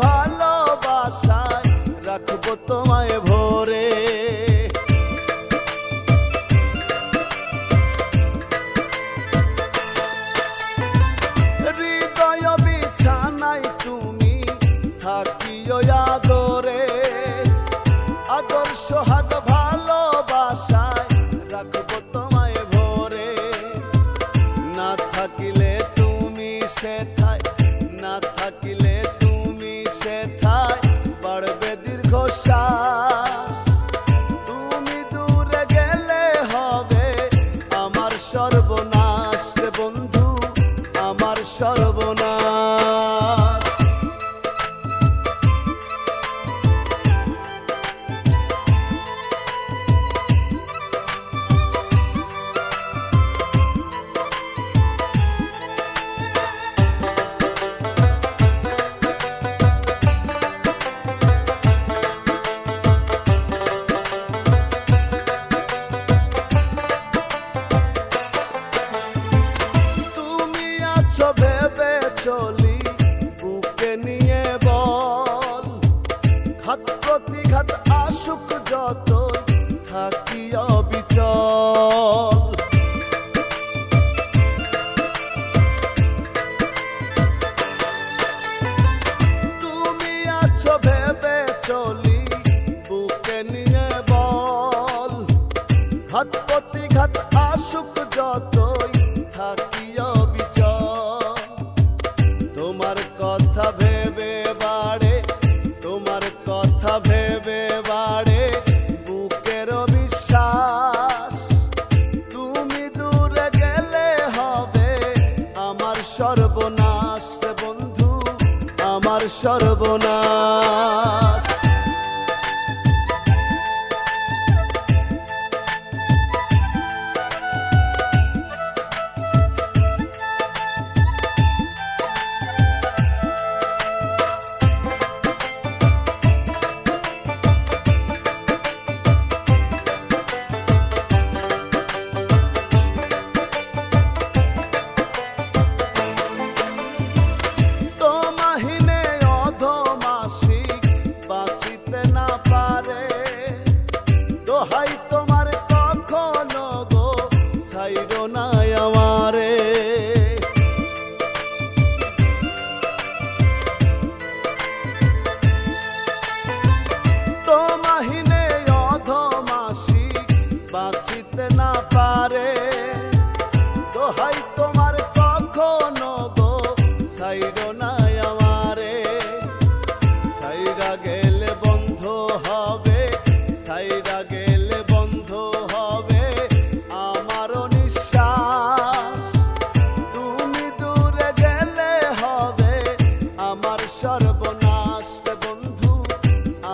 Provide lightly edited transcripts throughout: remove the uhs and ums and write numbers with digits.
ভালোবাসায় রাখবো তোমায় ভরে। হৃদয় বিছানায় তুমি থাকিও আদরে, আদর সোহাগ ভালোবাসায় রাখবো তোমায় ভরে। না থাকিলে তুমি সেথায়, না থাকিলে তুমি সেথায় বাড়বে দীর্ঘশ্বাস। তুমি দূরে গেলে হবে আমার সর্বনাশ রে বন্ধু, আমার সর্বনাশ। ভেবে চলি বুকে নিয়ে বল, ঘাত প্রতিঘাত আসুক যত থাকি অবিচল। তুমি আছো ভেবে চলি বুকে নিয়ে বল, ঘাত প্রতিঘাত আসুক যতই থাকি অবিচল। তোমার কথা ভেবে বাড়ে, তোমার কথা ভেবে বাড়ে বুকের বিশ্বাস। তুমি দূরে গেলে হবে আমার সর্বনাশ রে বন্ধু, আমার সর্বনাশ। দোহাই তোমার কখনো গো ছাইরো না আমারে। তোমাহিনে অধমাসি বাঁচিতে না পারে, দোহাই তোমার কখনো গো ছাইরো না আমারে। ছাইরা গেলে বন্ধ হবে, ছাইরা গেলে বন্ধ হবে আমারও নিঃশ্বাস। তুমি দূরে গেলে হবে আমার সর্বনাশ রে বন্ধু,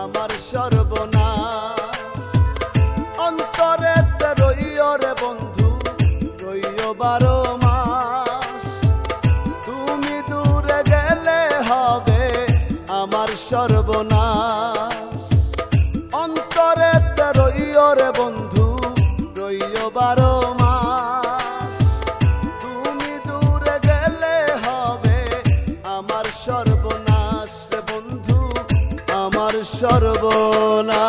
আমার সর্বনাশ। অন্তরেতে রইও রে বন্ধু, রইও 12 মাস। তুমি দূরে গেলে হবে আমার সর্বনাশ। অন্তরেতে রইও রে বন্ধু, রইও 12 মাস। তুমি দূরে গেলে হবে আমার সর্বনাশ রে বন্ধু, আমার সর্বনাশ।